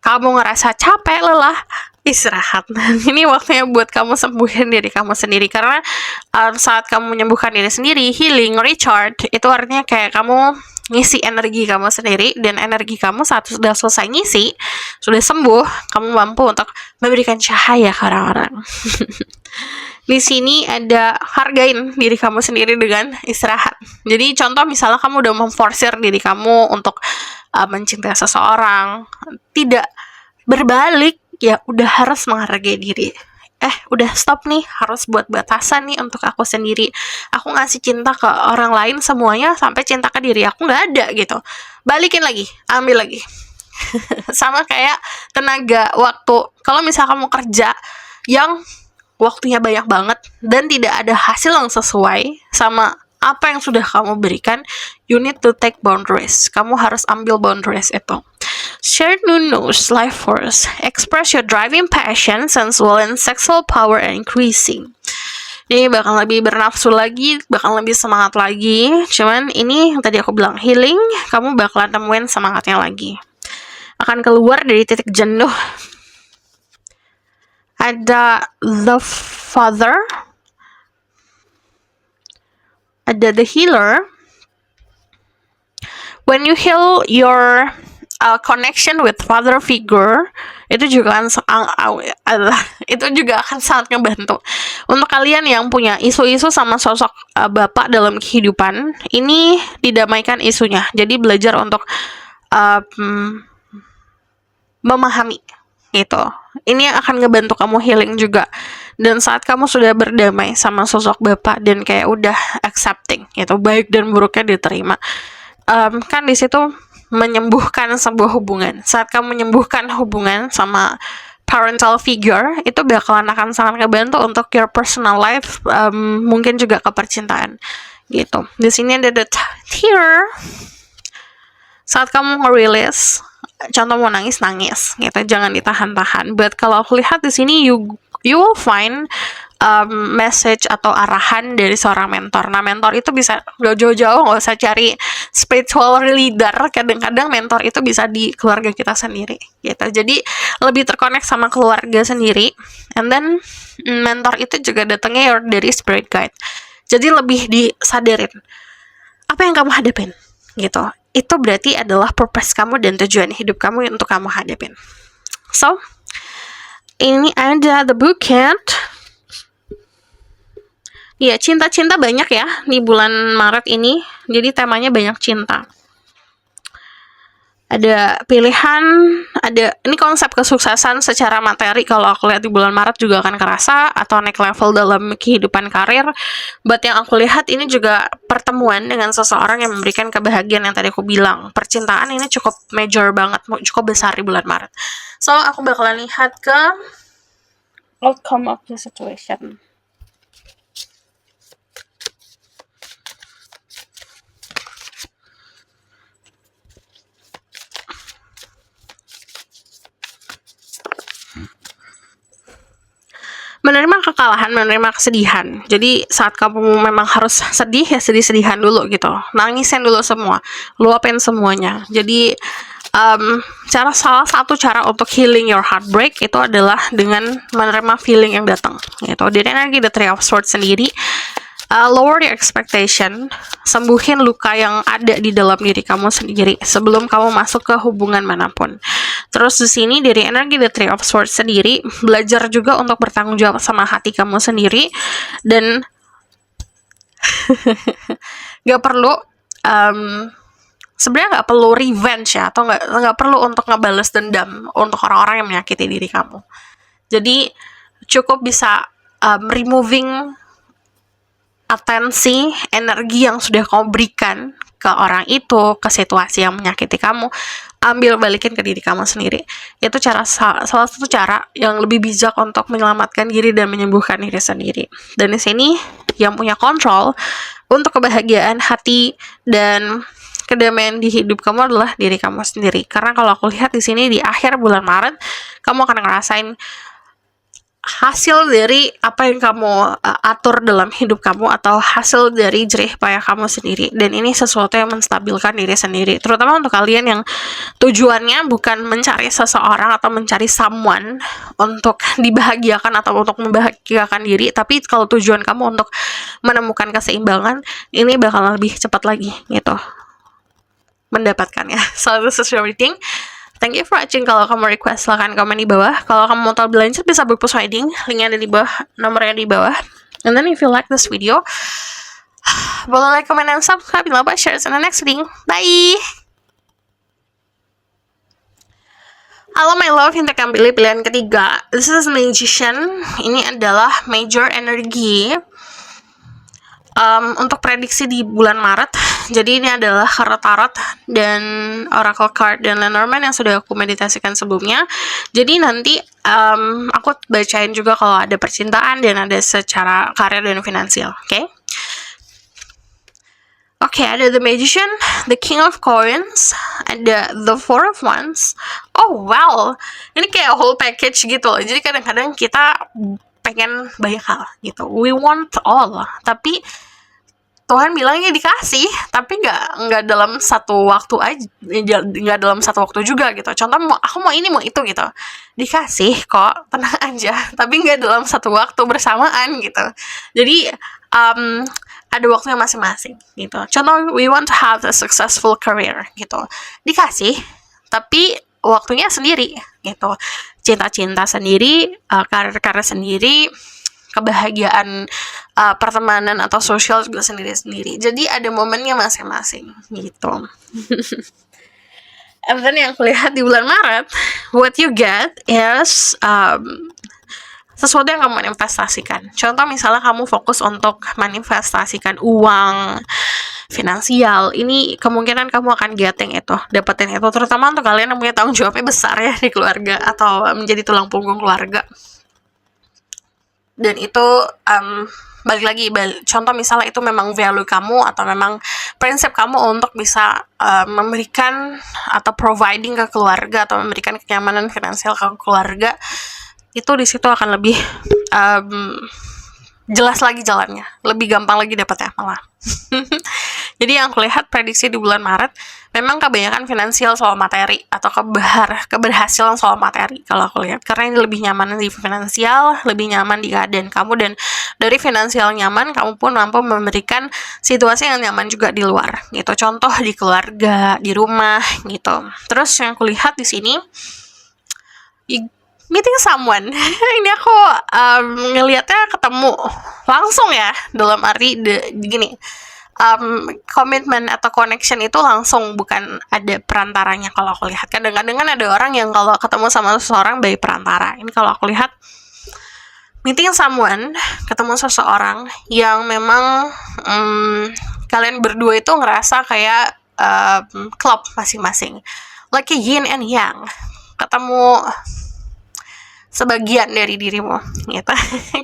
Kamu ngerasa capek, lelah, istirahat. Ini waktunya buat kamu sembuhin diri kamu sendiri. Karena saat kamu menyembuhkan diri sendiri, healing, recharge, itu artinya kayak kamu ngisi energi kamu sendiri. Dan energi kamu saat sudah selesai ngisi, sudah sembuh, kamu mampu untuk memberikan cahaya ke orang-orang. Di sini ada hargain diri kamu sendiri dengan istirahat. Jadi contoh misalnya kamu udah memforsir diri kamu untuk mencintai seseorang, tidak berbalik, ya udah harus menghargai diri. Udah stop nih, harus buat batasan nih untuk aku sendiri. Aku ngasih cinta ke orang lain semuanya sampai cinta ke diri aku nggak ada gitu. Balikin lagi, ambil lagi. Sama kayak tenaga waktu. Kalau misal kamu kerja yang waktunya banyak banget dan tidak ada hasil yang sesuai sama apa yang sudah kamu berikan, you need to take boundaries. Kamu harus ambil boundaries itu. Share new news, life force. Express your driving passion, sensual and sexual power increasing. Ini bakal lebih bernafsu lagi, bakal lebih semangat lagi. Cuman ini yang tadi aku bilang healing, kamu bakalan temuin semangatnya lagi. Akan keluar dari titik jenuh. Ada the father, ada the healer. When you heal your connection with father figure, itu juga akan sangat ngebantu untuk kalian yang punya isu-isu sama sosok bapak dalam kehidupan. Ini didamaikan isunya. Jadi belajar untuk memahami gitu. Ini yang akan ngebantu kamu healing juga. Dan saat kamu sudah berdamai sama sosok bapak dan kayak udah accepting gitu, baik dan buruknya diterima, kan di situ menyembuhkan sebuah hubungan. Saat kamu menyembuhkan hubungan sama parental figure, itu bakalan akan sangat ngebantu untuk your personal life, mungkin juga ke percintaan gitu. Di sini ada the tear. Saat kamu ngerilis, contoh mau nangis gitu, jangan ditahan-tahan. But kalau aku lihat di sini you will find message atau arahan dari seorang mentor. Nah, mentor itu bisa gak jauh-jauh, nggak usah cari spiritual leader. Kadang-kadang mentor itu bisa di keluarga kita sendiri gitu. Jadi lebih terkonek sama keluarga sendiri. And then mentor itu juga datangnya dari spirit guide. Jadi lebih disadarin apa yang kamu hadapin gitu. Itu berarti adalah purpose kamu dan tujuan hidup kamu untuk kamu hadapin. So, ini ada the bouquet. Ya, cinta-cinta banyak ya di bulan Maret ini. Jadi temanya banyak cinta. Ada pilihan, ini konsep kesuksesan secara materi kalau aku lihat di bulan Maret juga akan kerasa, atau naik level dalam kehidupan karir. But yang aku lihat ini juga pertemuan dengan seseorang yang memberikan kebahagiaan yang tadi aku bilang. Percintaan ini cukup major banget, cukup besar di bulan Maret. So, aku bakalan lihat ke outcome of the situation. Menerima kekalahan, menerima kesedihan. Jadi saat kamu memang harus sedih, ya sedih-sedihan dulu gitu. Nangisin dulu semua, luapin semuanya. Jadi salah satu cara untuk healing your heartbreak itu adalah dengan menerima feeling yang datang gitu. Dari energi the Three of Swords sendiri, lower your expectation, sembuhin luka yang ada di dalam diri kamu sendiri sebelum kamu masuk ke hubungan manapun. Terus di sini dari energi the Three of Swords sendiri, belajar juga untuk bertanggung jawab sama hati kamu sendiri dan gak perlu sebenarnya nggak perlu revenge ya, atau nggak perlu untuk ngebales dendam untuk orang-orang yang menyakiti diri kamu. Jadi cukup bisa removing atensi, energi yang sudah kamu berikan ke orang itu, ke situasi yang menyakiti kamu, ambil balikin ke diri kamu sendiri. Itu salah satu cara yang lebih bijak untuk menyelamatkan diri dan menyembuhkan diri sendiri. Dan di sini yang punya kontrol untuk kebahagiaan hati dan kedamaian di hidup kamu adalah diri kamu sendiri. Karena kalau aku lihat di sini di akhir bulan Maret, kamu akan ngerasain hasil dari apa yang kamu atur dalam hidup kamu, atau hasil dari jerih payah kamu sendiri. Dan ini sesuatu yang menstabilkan diri sendiri, terutama untuk kalian yang tujuannya bukan mencari seseorang atau mencari someone untuk dibahagiakan atau untuk membahagiakan diri, tapi kalau tujuan kamu untuk menemukan keseimbangan, ini bakal lebih cepat lagi gitu mendapatkannya. So this is everything. Thank you for watching. Kalau kamu request, silahkan komen di bawah. Kalau kamu mau tahu lebih lanjut, bisa book persuading. Linknya ada di bawah, nomornya di bawah. And then if you like this video, boleh like, comment, and subscribe. Jangan lupa share in the next video. Bye! Halo my love, yang akan pilih pilihan ketiga. This is Magician. Ini adalah major energy untuk prediksi di bulan Maret. Jadi ini adalah kartu tarot dan oracle card dan Lenormand yang sudah aku meditasikan sebelumnya. Jadi nanti aku bacain juga kalau ada percintaan dan ada secara karir dan finansial. Oke, ada the Magician, the King of Coins, ada the Four of Wands. Oh wow, ini kayak whole package gitu loh. Jadi kadang-kadang kita pengen banyak hal gitu. We want all, tapi Tuhan bilangnya dikasih, tapi nggak dalam satu waktu aja, nggak dalam satu waktu juga gitu. Contoh aku mau ini mau itu gitu, dikasih kok, tenang aja, tapi nggak dalam satu waktu bersamaan gitu. Jadi ada waktunya masing-masing gitu. Contoh we want to have a successful career gitu, dikasih, tapi waktunya sendiri gitu. Cinta-cinta sendiri, karir-karir sendiri, kebahagiaan pertemanan atau sosial juga sendiri-sendiri. Jadi ada momennya masing-masing gitu. And then yang kulihat di bulan Maret, what you get is sesuatu yang kamu manifestasikan. Contoh misalnya kamu fokus untuk manifestasikan uang, finansial, ini kemungkinan kamu akan getting itu, dapetin itu, terutama untuk kalian yang punya tanggung jawabnya besar ya di keluarga atau menjadi tulang punggung keluarga. Dan itu balik lagi, contoh misalnya itu memang value kamu atau memang prinsip kamu untuk bisa memberikan atau providing ke keluarga atau memberikan kenyamanan finansial ke keluarga, itu di situ akan lebih jelas lagi jalannya, lebih gampang lagi dapatnya malah. Jadi yang kulihat prediksi di bulan Maret memang kebanyakan finansial soal materi atau keberhasilan soal materi kalau aku lihat, karena ini lebih nyaman di finansial, lebih nyaman di keadaan kamu, dan dari finansial nyaman kamu pun mampu memberikan situasi yang nyaman juga di luar gitu, contoh di keluarga, di rumah gitu. Terus yang kulihat di sini meeting someone. Ini aku ngelihatnya ketemu langsung ya, dalam arti gini, komitmen atau connection itu langsung, bukan ada perantaranya. Kalau aku lihat kadang-kadang kan ada orang yang kalau ketemu sama seseorang by perantara. Ini kalau aku lihat meeting someone, ketemu seseorang yang memang kalian berdua itu ngerasa kayak klop masing-masing, like a yin and yang, ketemu sebagian dari dirimu gitu.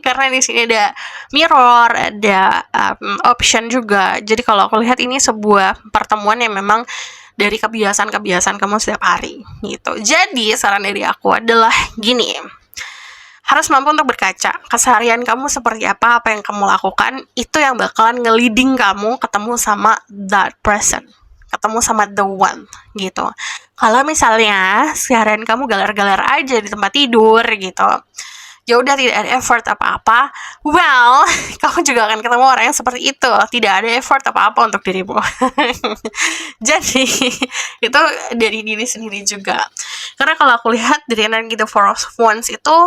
Karena di sini ada mirror, ada option juga. Jadi kalau aku lihat ini sebuah pertemuan yang memang dari kebiasaan-kebiasaan kamu setiap hari gitu. Jadi saran dari aku adalah gini, harus mampu untuk berkaca keseharian kamu seperti apa yang kamu lakukan, itu yang bakalan nge-leading kamu ketemu sama that person, ketemu sama the one gitu. Kalau misalnya seharian kamu galar-galar aja di tempat tidur gitu, ya udah tidak ada effort apa-apa, well, kamu juga akan ketemu orang yang seperti itu, tidak ada effort apa-apa untuk dirimu. Jadi itu dari diri sendiri juga. Karena kalau aku lihat dari energi The Four of Wands itu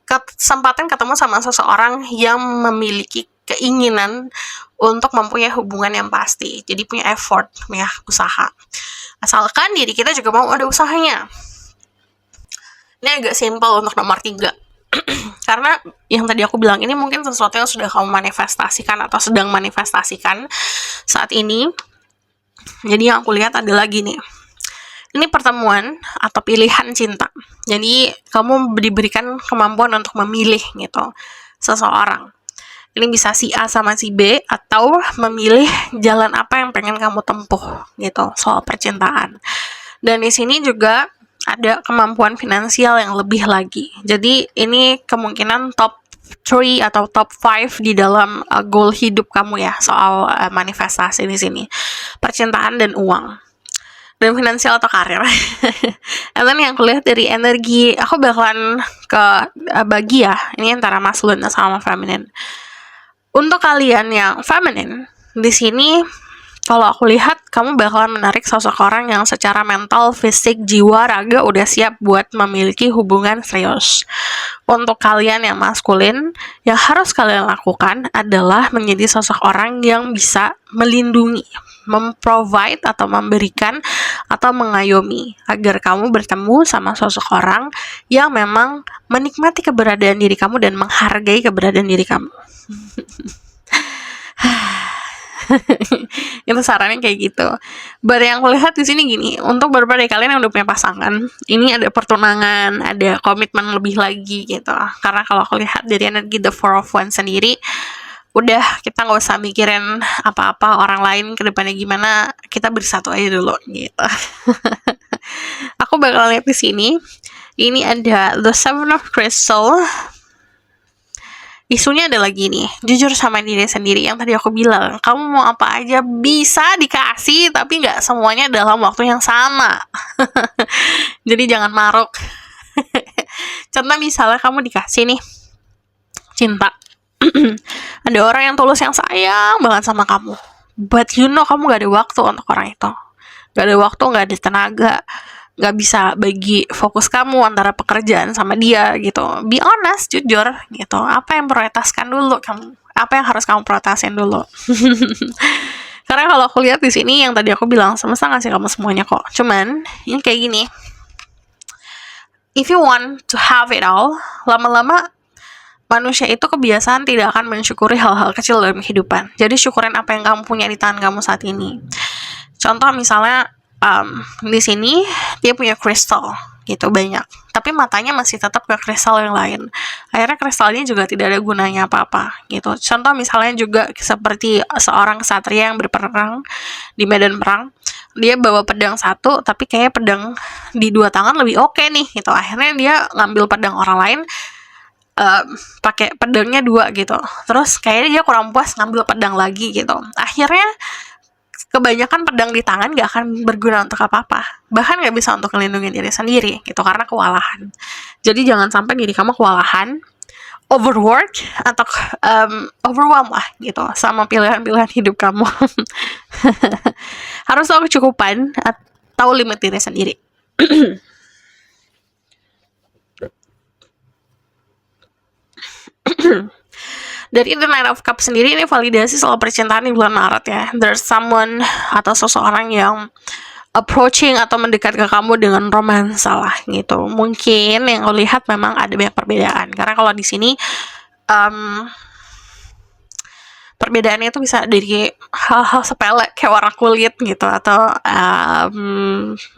kesempatan ketemu sama seseorang yang memiliki keinginan untuk mempunyai hubungan yang pasti, jadi punya effort, punya usaha. Asalkan diri kita juga mau ada usahanya. Ini agak simple untuk nomor 3. Karena yang tadi aku bilang ini mungkin sesuatu yang sudah kamu manifestasikan atau sedang manifestasikan saat ini. Jadi yang aku lihat adalah gini, ini pertemuan atau pilihan cinta. Jadi kamu diberikan kemampuan untuk memilih gitu seseorang. Ini bisa si A sama si B, atau memilih jalan apa yang pengen kamu tempuh gitu soal percintaan. Dan di sini juga ada kemampuan finansial yang lebih lagi. Jadi ini kemungkinan top 3 atau top 5 di dalam goal hidup kamu ya, soal manifestasi di sini. Percintaan dan uang. Dan finansial atau karir. And then yang kulihat dari energi, aku bakalan ke bagi ya, ini antara masculine sama feminine. Untuk kalian yang feminine, di sini kalau aku lihat kamu bakalan menarik sosok orang yang secara mental, fisik, jiwa, raga udah siap buat memiliki hubungan serius. Untuk kalian yang maskulin, yang harus kalian lakukan adalah menjadi sosok orang yang bisa melindungi, memprovide atau memberikan atau mengayomi agar kamu bertemu sama sosok orang yang memang menikmati keberadaan diri kamu dan menghargai keberadaan diri kamu. Itu sarannya kayak gitu. But yang aku lihat di sini gini, untuk beberapa dari kalian yang udah punya pasangan, ini ada pertunangan, ada komitmen lebih lagi gitu. Karena kalau aku lihat dari energi The Four of Wands sendiri, udah kita nggak usah mikirin apa-apa orang lain ke depannya gimana, kita bersatu aja dulu gitu. Aku bakal lihat di sini. Ini ada The Seven of Crystal. Isunya adalah gini, jujur sama diri sendiri. Yang tadi aku bilang, kamu mau apa aja bisa dikasih, tapi nggak semuanya dalam waktu yang sama. Jadi jangan maruk. Contoh misalnya kamu dikasih nih cinta, ada orang yang tulus, yang sayang banget sama kamu, but you know kamu gak ada waktu untuk orang itu, gak ada waktu, gak ada tenaga, gak bisa bagi fokus kamu antara pekerjaan sama dia gitu. Be honest, jujur gitu. Apa yang prioritaskan dulu kamu? Apa yang harus kamu prioritasin dulu? Karena kalau aku lihat di sini yang tadi aku bilang, semesta ngasih kamu semuanya kok. Cuman ini kayak gini, if you want to have it all, lama-lama manusia itu kebiasaan tidak akan mensyukuri hal-hal kecil dalam kehidupan. Jadi syukurin apa yang kamu punya di tangan kamu saat ini. Contoh misalnya di sini dia punya kristal gitu banyak, tapi matanya masih tetap ke kristal yang lain. Akhirnya kristalnya juga tidak ada gunanya apa-apa gitu. Contoh misalnya juga seperti seorang ksatria yang berperang di medan perang, dia bawa pedang satu tapi kayak pedang di dua tangan lebih oke nih gitu. Akhirnya dia ngambil pedang orang lain, pakai pedangnya dua gitu, terus kayaknya dia kurang puas ngambil pedang lagi gitu. Akhirnya kebanyakan pedang di tangan gak akan berguna untuk apa-apa, bahkan gak bisa untuk melindungi diri sendiri gitu, karena kewalahan. Jadi jangan sampai diri kamu kewalahan, overwork, atau overwhelm lah gitu sama pilihan-pilihan hidup kamu. Harus tahu kecukupan atau limit diri sendiri. Dari The Nine of Cups sendiri ini validasi soal percintaan di bulan Maret ya. There's someone atau seseorang yang approaching atau mendekat ke kamu dengan romansa lah gitu. Mungkin yang aku lihat memang ada banyak perbedaan. Karena kalau di sini perbedaannya itu bisa dari hal-hal sepele kayak warna kulit gitu, atau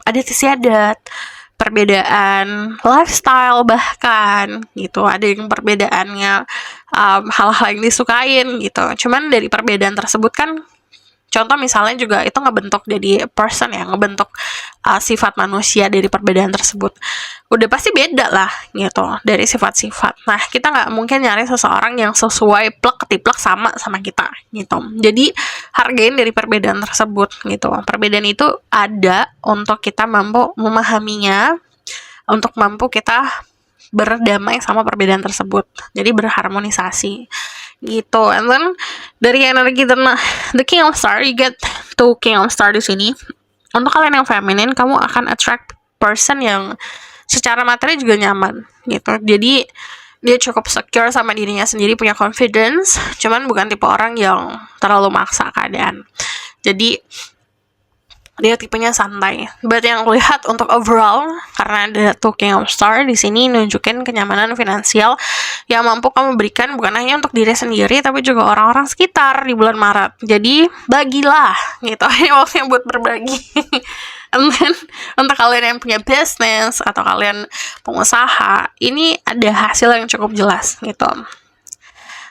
adat istiadat, perbedaan lifestyle bahkan gitu. Ada yang perbedaannya hal-hal yang disukain gitu. Cuman dari perbedaan tersebut kan, contoh misalnya juga itu ngebentuk jadi person ya, ngebentuk sifat manusia dari perbedaan tersebut. Udah pasti beda lah gitu dari sifat-sifat. Nah, kita nggak mungkin nyari seseorang yang sesuai plek ketiplek sama kita gitu. Jadi hargain dari perbedaan tersebut gitu. Perbedaan itu ada untuk kita mampu memahaminya, untuk mampu kita berdamai sama perbedaan tersebut. Jadi berharmonisasi gitu. And then dari energi the King of Star, you get to King of Star di sini. Untuk kalian yang feminin, kamu akan attract person yang secara materi juga nyaman gitu. Jadi dia cukup secure sama dirinya sendiri, punya confidence, cuman bukan tipe orang yang terlalu maksa keadaan. Jadi dia tipenya santai. Berarti yang aku lihat untuk overall, karena ada tuh King of Star di sini nunjukin kenyamanan finansial yang mampu kamu berikan bukan hanya untuk diri sendiri tapi juga orang-orang sekitar di bulan Maret. Jadi bagilah gitu. Ini waktunya buat berbagi. And then untuk kalian yang punya bisnis atau kalian pengusaha, ini ada hasil yang cukup jelas gitu.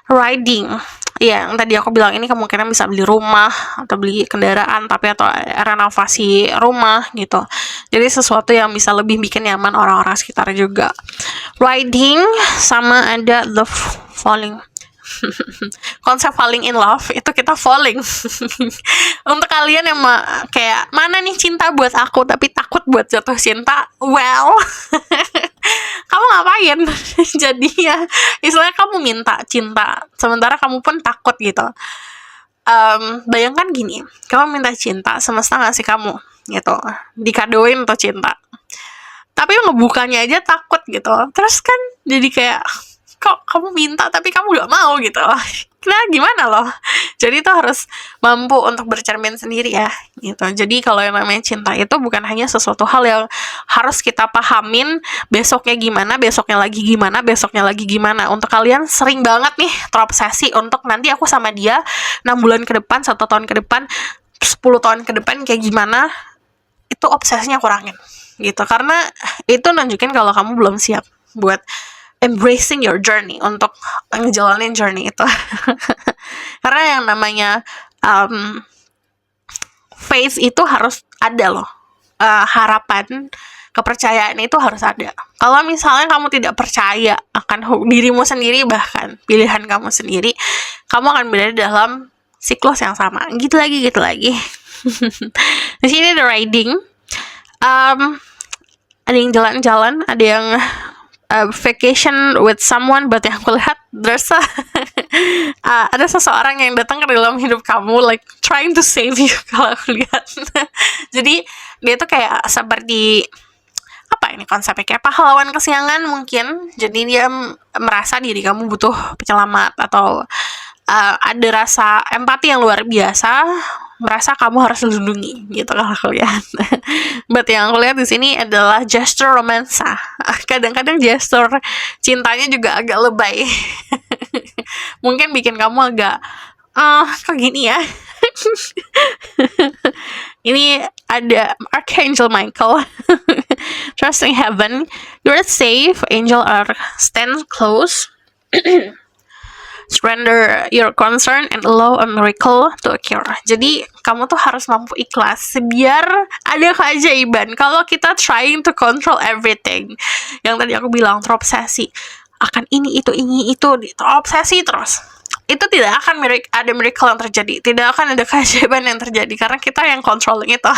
Riding, ya yang tadi aku bilang, ini kemungkinan bisa beli rumah atau beli kendaraan, tapi atau renovasi rumah gitu. Jadi sesuatu yang bisa lebih bikin nyaman orang-orang sekitar juga. Riding sama ada the falling. Konsep falling in love itu kita falling. Untuk kalian yang kayak mana nih cinta buat aku tapi takut buat jatuh cinta, well kamu ngapain? Jadi ya istilahnya kamu minta cinta sementara kamu pun takut gitu. Bayangkan gini, kamu minta cinta, semesta ngasih kamu gitu, dikadoin tuh cinta, tapi ngebukanya aja takut gitu. Terus kan jadi kayak, kok kamu minta tapi kamu gak mau gitu. Nah gimana loh. Jadi itu harus mampu untuk bercermin sendiri ya gitu. Jadi kalau yang namanya cinta itu bukan hanya sesuatu hal yang harus kita pahamin besoknya gimana, besoknya lagi gimana, besoknya lagi gimana. Untuk kalian sering banget nih terobsesi untuk nanti aku sama dia 6 bulan ke depan, 1 tahun ke depan, 10 tahun ke depan kayak gimana. Itu obsesinya kurangin gitu. Karena itu nunjukin kalau kamu belum siap buat embracing your journey, untuk ngejalanin journey itu. Karena yang namanya faith itu harus ada loh. Harapan, kepercayaan itu harus ada. Kalau misalnya kamu tidak percaya akan dirimu sendiri, bahkan pilihan kamu sendiri, kamu akan berada dalam siklus yang sama. Gitu lagi. Di sini ada riding. Ada yang jalan-jalan, ada yang vacation with someone, but yang aku lihat there's ada seseorang yang datang ke dalam hidup kamu, like trying to save you kalau aku lihat. Jadi dia tuh kayak seperti apa ini konsepnya, kayak pahlawan kesiangan mungkin. Jadi dia merasa diri kamu butuh penyelamat atau ada rasa empati yang luar biasa merasa kamu harus lindungi gitu kalau aku lihat. But yang aku lihat di sini adalah gesture romansa. Kadang-kadang gesture cintanya juga agak lebay. Mungkin bikin kamu agak kok gini ya. Ini ada Archangel Michael. Trusting heaven, you're safe. Angel are stand close. Surrender your concern and allow a miracle to occur. Jadi kamu tuh harus mampu ikhlas biar ada keajaiban. Kalau kita trying to control everything, yang tadi aku bilang terobsesi akan ini itu terobsesi terus, itu tidak akan ada miracle yang terjadi, tidak akan ada keajaiban yang terjadi karena kita yang controlling itu.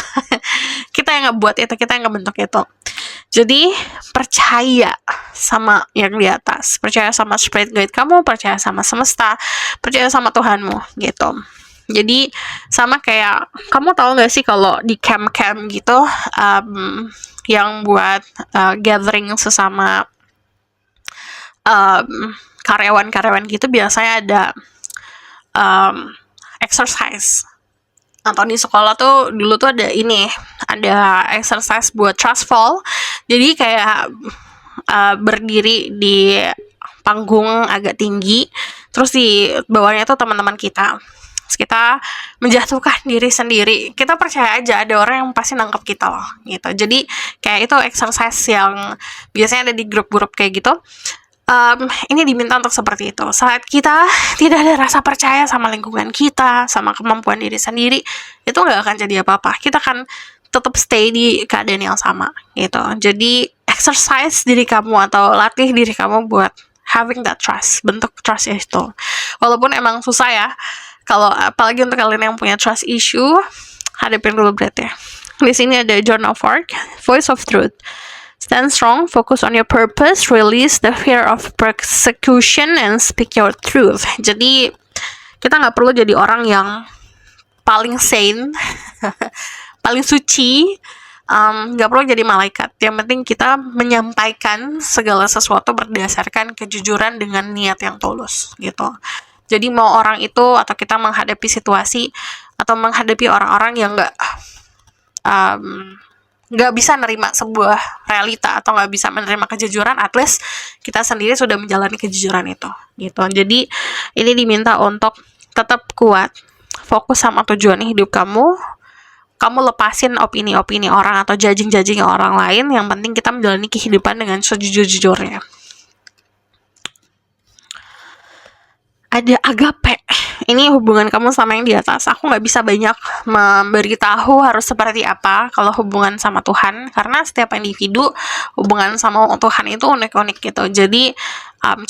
Kita yang ngebuat itu, kita yang ngebentuk itu. Jadi percaya sama yang di atas, percaya sama spirit guide kamu, percaya sama semesta, percaya sama Tuhanmu gitu. Jadi sama kayak kamu tahu nggak sih kalau di camp gitu yang buat gathering sesama karyawan gitu, biasanya ada exercise. Atau di sekolah tuh dulu tuh ada exercise buat trust fall. Jadi kayak berdiri di panggung agak tinggi, terus di bawahnya tuh teman-teman kita. Terus kita menjatuhkan diri sendiri. Kita percaya aja ada orang yang pasti nangkep kita loh gitu. Jadi kayak itu exercise yang biasanya ada di grup-grup kayak gitu. Ini diminta untuk seperti itu. Saat kita tidak ada rasa percaya sama lingkungan kita, sama kemampuan diri sendiri, itu nggak akan jadi apa-apa. Kita akan tetap stay di keadaan yang sama gitu. Jadi exercise diri kamu atau latih diri kamu buat having that trust, bentuk trust itu. Walaupun emang susah ya, kalau apalagi untuk kalian yang punya trust issue, hadapin dulu berarti ya. Di sini ada Joan of Arc, Voice of Truth. Stand strong, focus on your purpose, release the fear of persecution, and speak your truth. Jadi, kita nggak perlu jadi orang yang paling sane, paling suci, nggak perlu jadi malaikat. Yang penting kita menyampaikan segala sesuatu berdasarkan kejujuran dengan niat yang tulus, gitu. Jadi, mau orang itu, atau kita menghadapi situasi, atau menghadapi orang-orang yang nggak bisa nerima sebuah realita atau nggak bisa menerima kejujuran, at least kita sendiri sudah menjalani kejujuran itu gitu. Jadi ini diminta untuk tetap kuat, fokus sama tujuan hidup kamu lepasin opini-opini orang atau judging orang lain. Yang penting kita menjalani kehidupan dengan sejujur-jujurnya. Ada agape. Ini hubungan kamu sama yang di atas. Aku nggak bisa banyak memberitahu harus seperti apa kalau hubungan sama Tuhan, karena setiap individu hubungan sama Tuhan itu unik-unik gitu. Jadi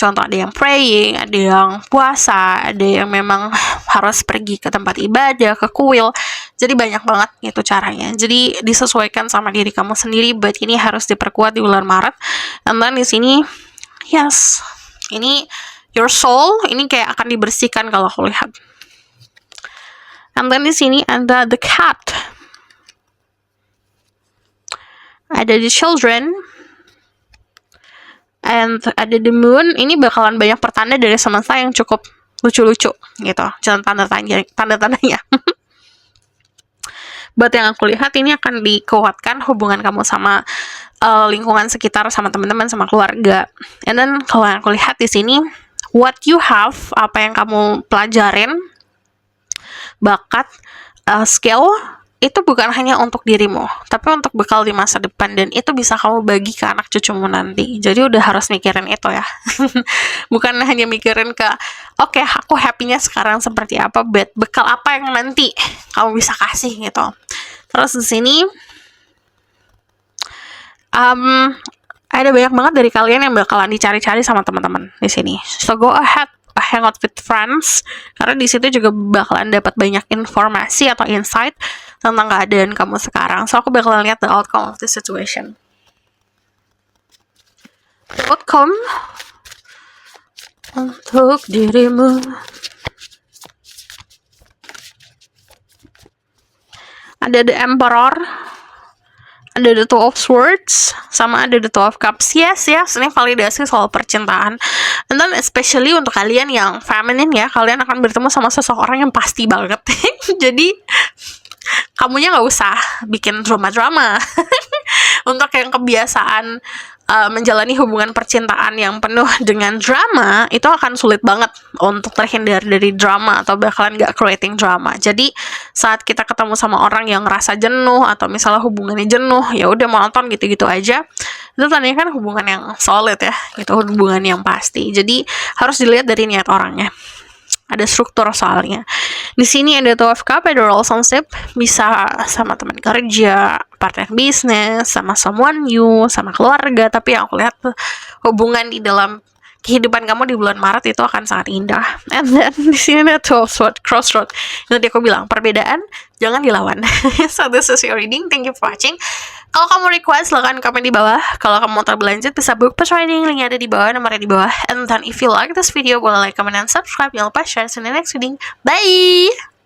contoh ada yang praying, ada yang puasa, ada yang memang harus pergi ke tempat ibadah, ke kuil. Jadi banyak banget gitu caranya. Jadi disesuaikan sama diri kamu sendiri. But ini harus diperkuat di bulan Maret. Dan di sini, yes, ini your soul ini kayak akan dibersihkan kalau aku lihat. And then di sini ada the cat, ada the children, and ada the moon. Ini bakalan banyak pertanda dari semesta yang cukup lucu-lucu gitu. Jangan tanda-tandanya. Buat yang aku lihat ini akan dikuatkan hubungan kamu sama lingkungan sekitar, sama teman-teman, sama keluarga. And then kalau yang aku lihat di sini, what you have, apa yang kamu pelajarin, bakat, skill, itu bukan hanya untuk dirimu, tapi untuk bekal di masa depan, dan itu bisa kamu bagi ke anak cucumu nanti. Jadi udah harus mikirin itu ya. Bukan hanya mikirin ke, oke, aku happy-nya sekarang seperti apa, bekal apa yang nanti kamu bisa kasih gitu. Terus di sini, ada banyak banget dari kalian yang bakalan dicari-cari sama teman-teman di sini. So go ahead, hang out with friends, karena di situ juga bakalan dapat banyak informasi atau insight tentang keadaan kamu sekarang. So aku bakalan lihat the outcome of the situation. The outcome untuk dirimu. Ada the Emperor, ada the Two of Swords, sama ada the Two of Cups. Yes, ini validasi soal percintaan. And then especially untuk kalian yang feminine ya, kalian akan bertemu sama seseorang yang pasti banget. Jadi kamunya nggak usah bikin drama-drama. Untuk yang kebiasaan menjalani hubungan percintaan yang penuh dengan drama, itu akan sulit banget untuk terhindar dari drama atau bakalan gak creating drama. Jadi saat kita ketemu sama orang yang ngerasa jenuh atau misalnya hubungannya jenuh, ya udah monoton gitu-gitu aja, itu tandanya kan hubungan yang solid ya, gitu, hubungan yang pasti. Jadi harus dilihat dari niat orangnya. Ada struktur soalnya. Di sini ada Two of Cups, ada relationship, bisa sama teman kerja, partner bisnis, sama someone new, sama keluarga. Tapi yang aku lihat hubungan di dalam kehidupan kamu di bulan Maret itu akan sangat indah. And then di sini ada Two of Swords, crossroad. Nanti aku bilang perbedaan jangan dilawan. So this is your reading. Thank you for watching. Kalau kamu request silahkan komen di bawah. Kalau kamu mau terberlanjut bisa book pas reading, linknya ada di bawah, nomornya di bawah. And then if you like this video boleh like, comment, and subscribe. Jangan lupa share. See you in the next reading. Bye.